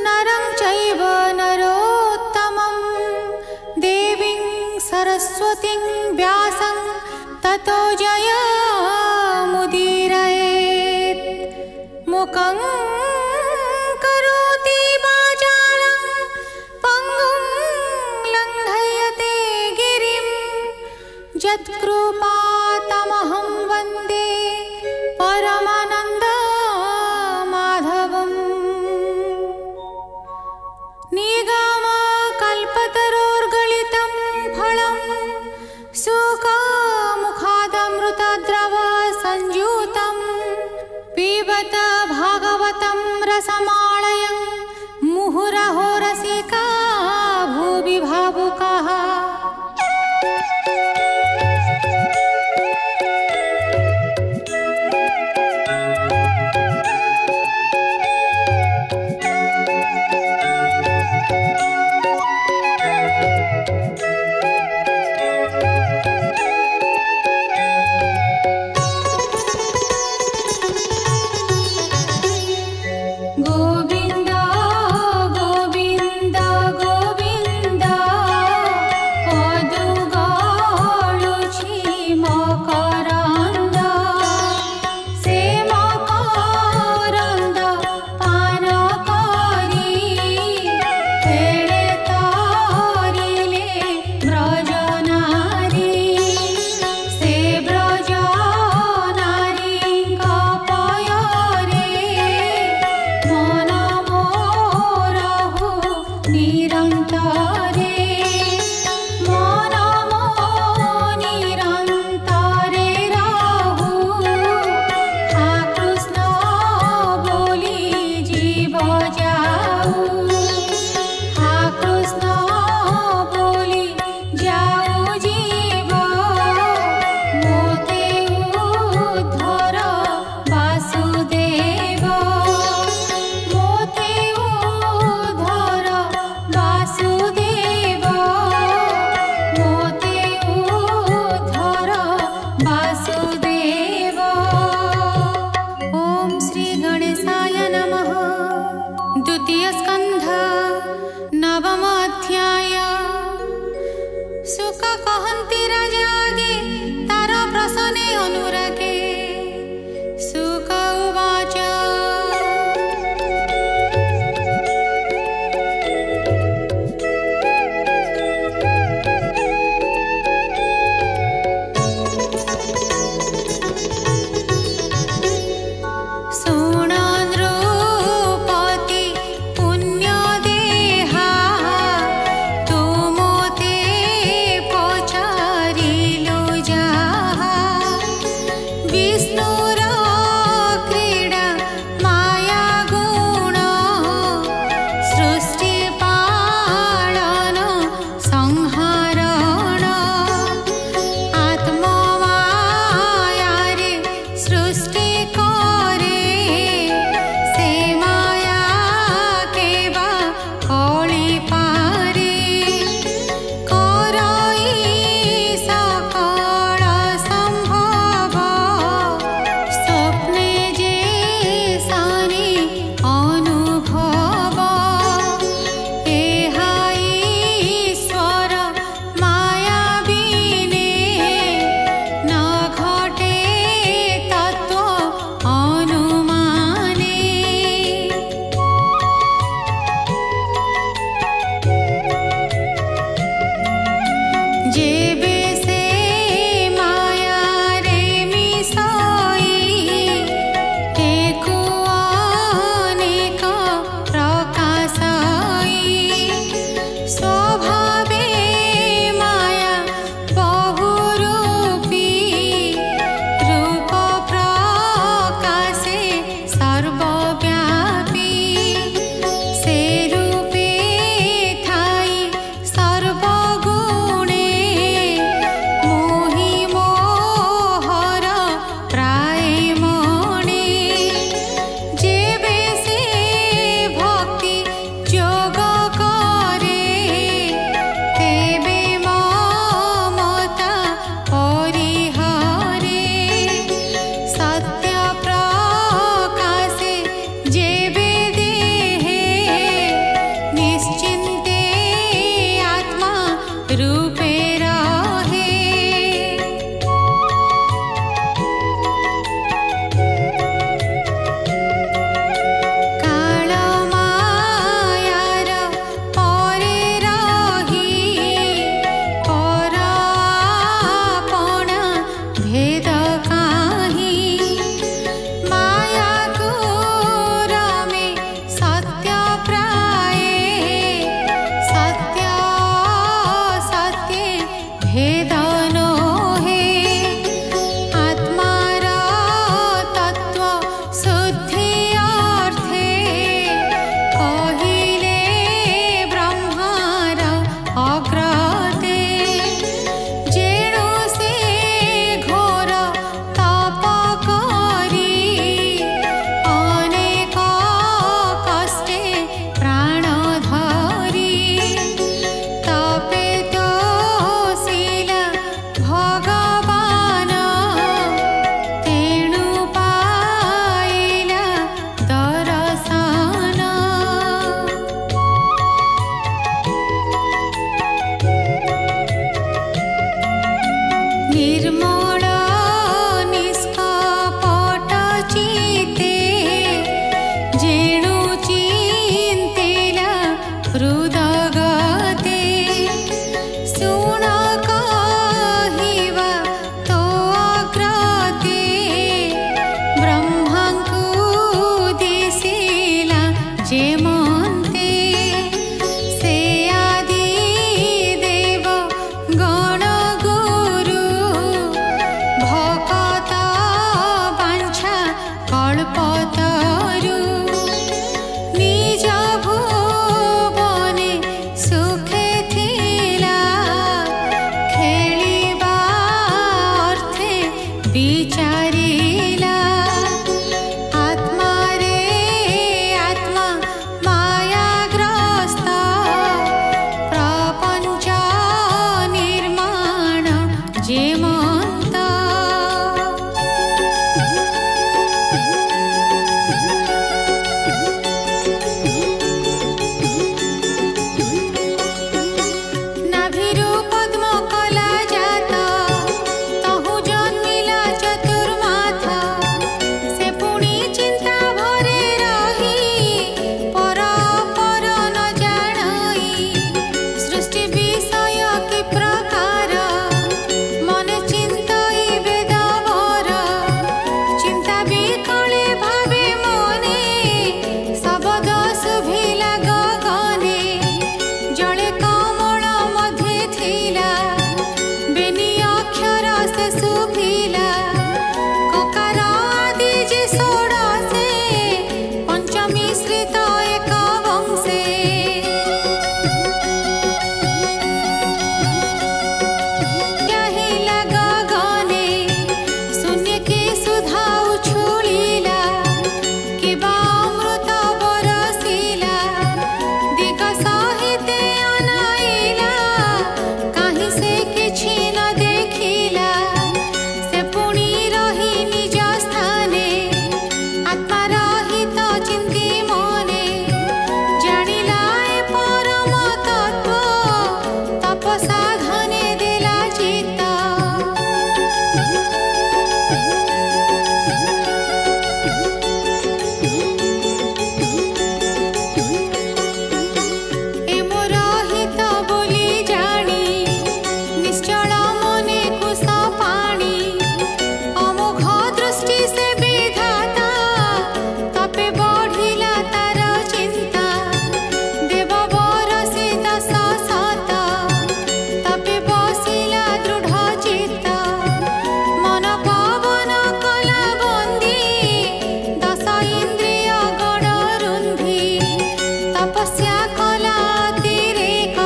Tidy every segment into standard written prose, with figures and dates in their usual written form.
नरं चैव नरोत्तमं देवीं सरस्वतीं व्यासं ततो जयमुदीरयेत्। मुखं करोति वाचालं पङ्गुं लङ्घयते गिरिं यत्कृपातमहं वन्दे परमानन्दमाधवम्। निगमकल्पतरोर्गलितं फलं सुखमुखादमृतद्रव संयुतं पिबत भागवतं रसमालयं मुहुरहो रसिका भुवि भावुकाः। सोणान्द्रोपति पुण्यदे जेमन्ते से आदि देव गण गुरु भकत बांछा कल्पतरु निज भुवने सुखे थिला खेलिबा अर्थे विचारिला आत्मा रे आत्मा मायाग्रस्त प्रपंच निर्माण जेमन्त नाभिरु पद्म कला जात तहु जन्मिला चतुर्माथा से पुणी चिंता भरे रही पर पर न जाणई सृष्टि विषय कि प्रकार मन चिंतई वेदवर चिंता विकले भावे मने शब्द शुभिला गगने जड़े कमल मध्ये थिला बेनी अक्षर से शुभिला ककार आदि जे षोडशे पंचमिश्रित एक वंशे यहिला गगने शून्य के सुधा उछुलिला किबा अमृत बरसिला दिग सहिते अनाइला काहि से किछि न देखिला से पुणी रही निज स्थाने आत्मा रहित चिंती मने जानिला ए परम तत्व तप साधने देला चित्त ए मोर हित बोली जानी निश्चल मने कुश पाणी अमोघ दृष्टि से विधाता तपे बढ़िला तार चिंता देव बरसी दश शत तपे बसिला दृढ़ चित्त मन पवन कला बंदी दश इंद्रिय गण रुंधी तपस्या कला अतिरेक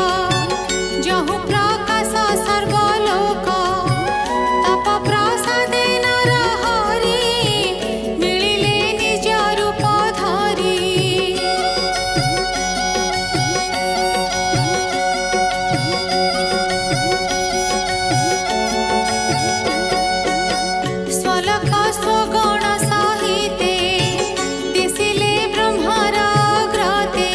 जहु प्रकाश सर्वलोक तप प्रसादे नर हरि मिलिले निज रूप धरी स्वलोक स्वगण सहिते दिशिले ब्रह्मर ग्रते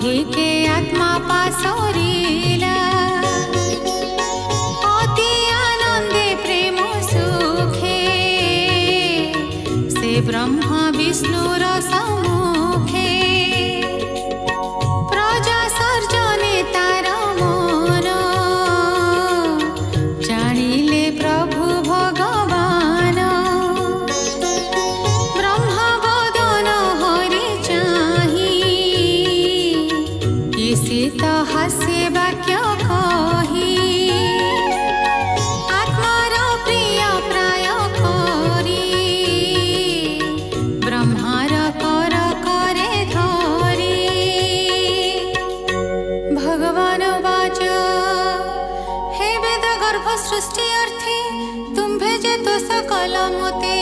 अधिके आत्मा पासरिला अति आनंदे प्रेम सुखे से ब्रह्मा विष्णुर सम्मुखे प्रजा सर्जने तार मन जानिले प्रभु भगवान ब्रह्मा बदन हरि चाही ईशित हास्य वाक्य कही आत्मार प्रिय प्राय करी ब्रह्मार कर करे धरी भगवान वाच हे वेद गर्भ सृष्टि अर्थे तुम्भे जे तो सकल मते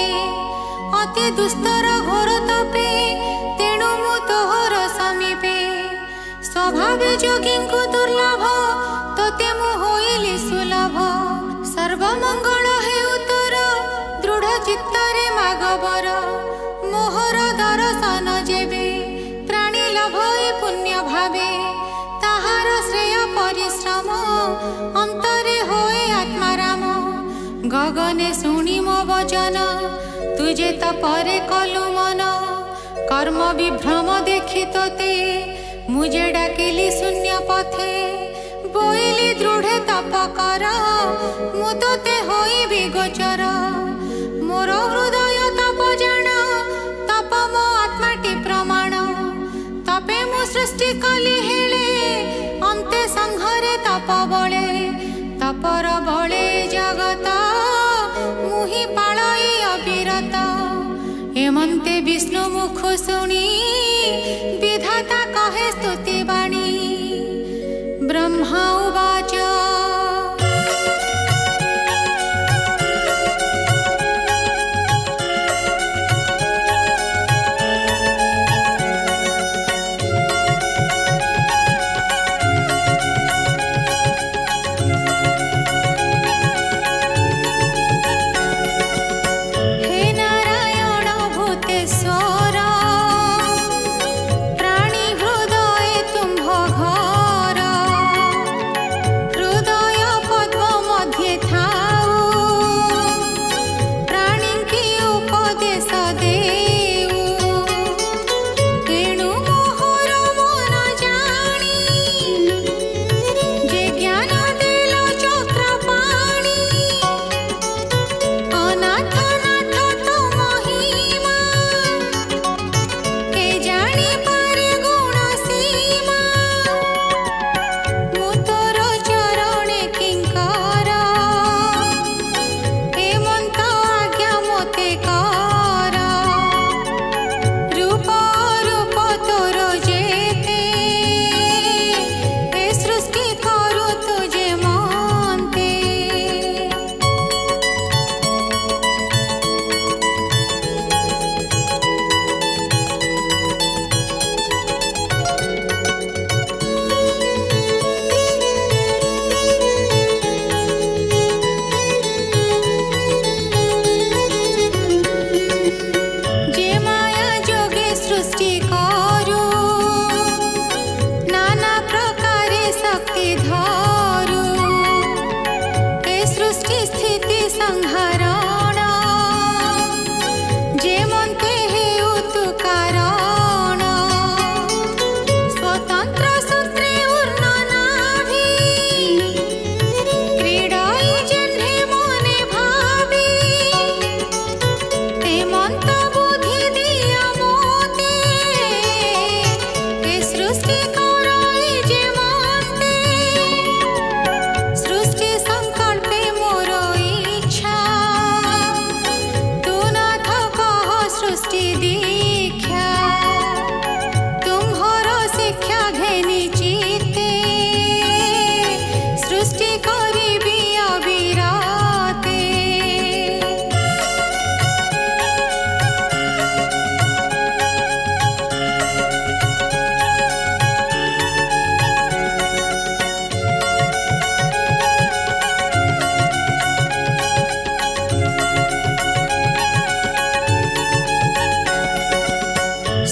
अति दुस्तर घोर तपे तेणु मु तोहर समीपे स्वभावे जोगी को दुर्लभ तोते मु होइली सुलभ सर्वमंगल हे उतर दृढ़ चित्तरे मागबर मोहर दर्शन जेबे प्राणी लभई पुण्य भावे ताहार श्रेय परिश्रम अंतरे होए आत्माराम गगने शुणी मो वचन तुझे तपरे कलु मन कर्म विभ्रम देखी तोते मुझे डाकिली शून्य पथे बोइली दृढ़ तप कर मु तोते होइबि गोचर मोर हृदय तप जान तप मो आत्माटी प्रमाण तपे मु सृष्टि कली हेले अंते संघरे तप बळे तपर बळे जगत मुहि पाळई अविरत हेमंते विष्णु मुख शुणी विधाता कहे स्तुति वाणी ब्रह्मा उवाच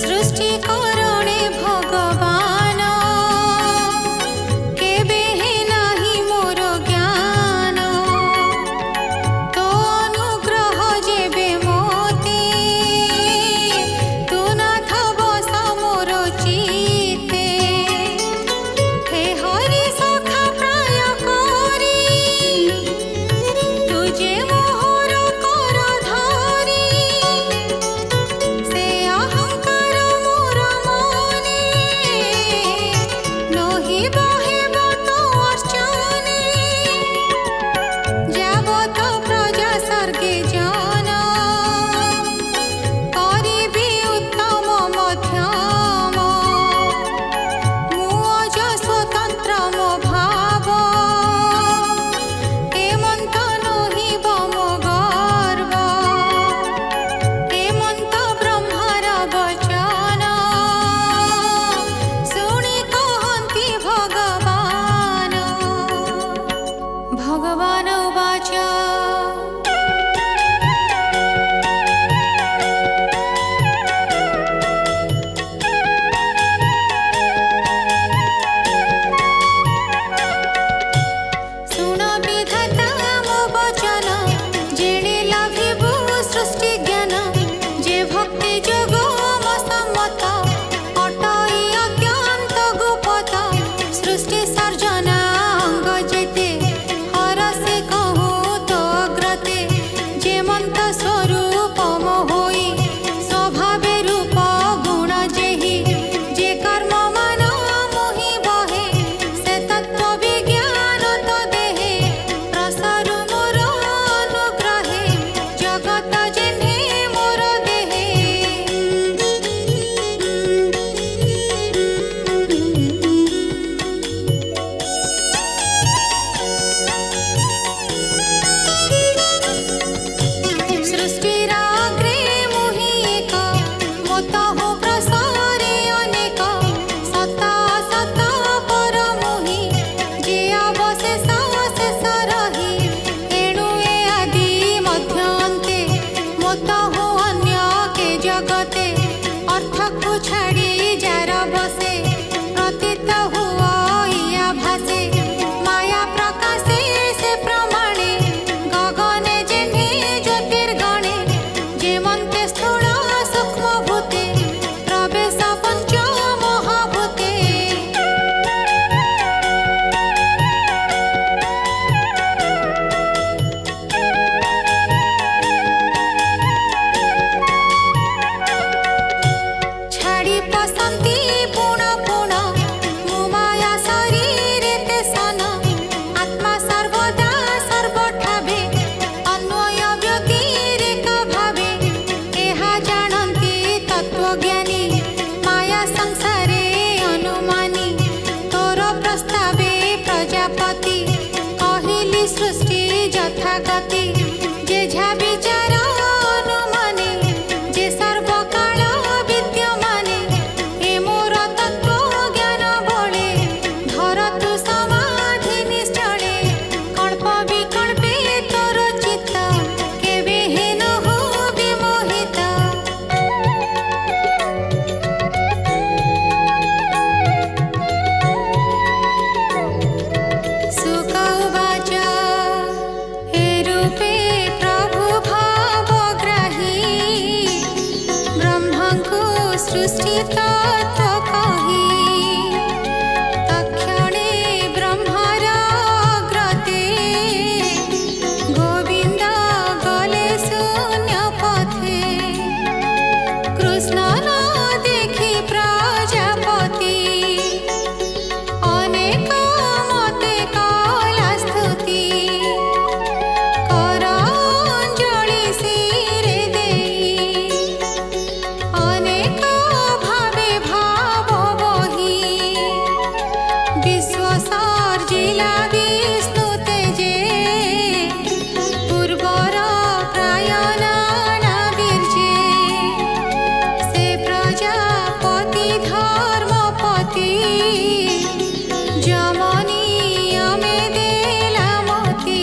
सृष्टि करणे भगवान अर्थ को छाड़ी जार बसे प्रतीत हुआ इया भासे माया प्रकाशे से प्रमाणे गगने जेने ज्योतिर्गणे जेमन्ते स्थूल सूक्ष्म भूते प्रवेश पंच महाभूते छाड़ी पसंती पुण पुण मुमाया शरीर ते सन आत्मा सर्वदा सर्वठावे अन्वय व्यतिरेक भावे एहा जानन्ति तत्वज्ञानी माया संसारे अनुमानी तोर प्रस्तावे प्रजापति कहिली सृष्टि यथागति जेझा विचार अनुमाने जे सर्वकाल विद्यमाने ए मोर तत्व ज्ञान बळे धरतु समाधि निश्चले कल्प विकल्पे तोर चित्त केबे हेन हो विमोहित सुख उवाच हे रूपे प्रभु भावग्राही ब्रह्मଙ୍କୁ सृष्टि तत्व कहि तक्षणे ब्रह्मर अग्रते गोविन्द गले शून्य पथे कृष्ण न देखि प्रजापति अनेक मते कला स्तुति कर अंजलि शिरे देई अनेक भावे भाव बही विश्व सर्जिला विष्णु तेजे पूर्वर प्रायणाना बीर्जे से प्रजापति धर्मपति जमनी अमे देला मती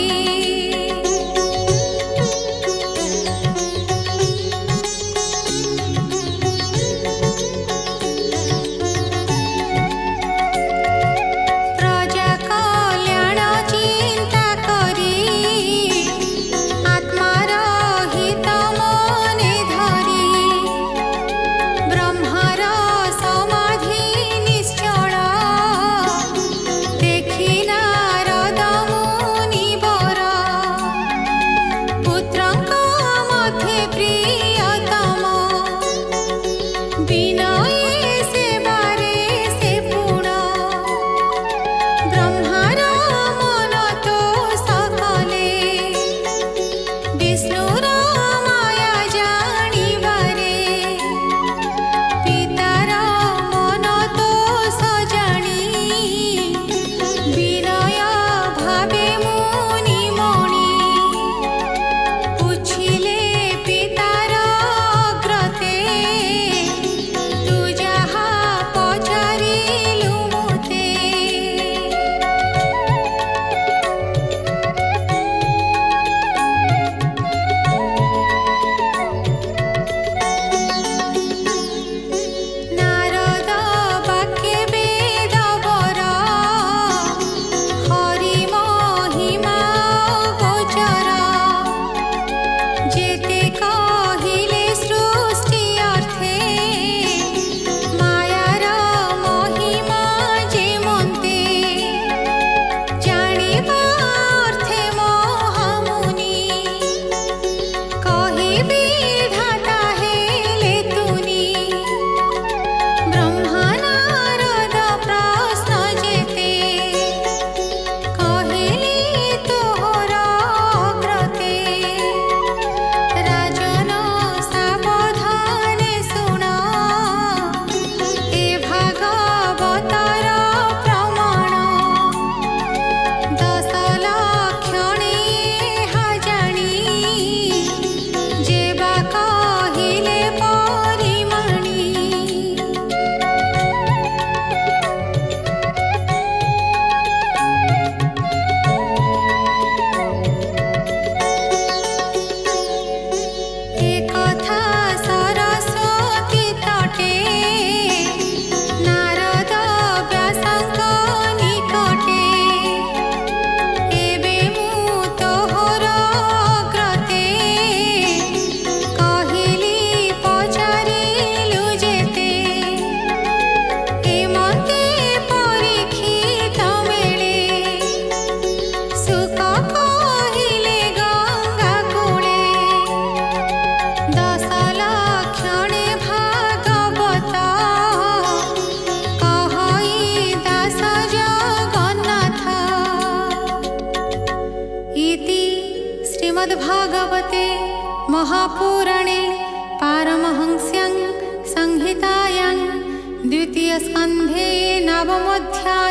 प्रजा कल्याण चिंता करी आत्मार हित मने धरी ब्रह्मर समाधि निश्चल देखि नारद मुनिवर पुत्रଙ୍କ मध्ये प्रियतम विनये सेवारे से पूर्ण ब्रह्मार मन तो सकले विष्णुर माया जानिबारे पितार मन तो सजाणी विनय भावे मुनिमणि पूछिले पितार अग्रते तु श्रीमद्भागवते महापुराणे पारमहंस्यां संहितायां द्वितीयस्कन्धे नवमोऽध्यायः।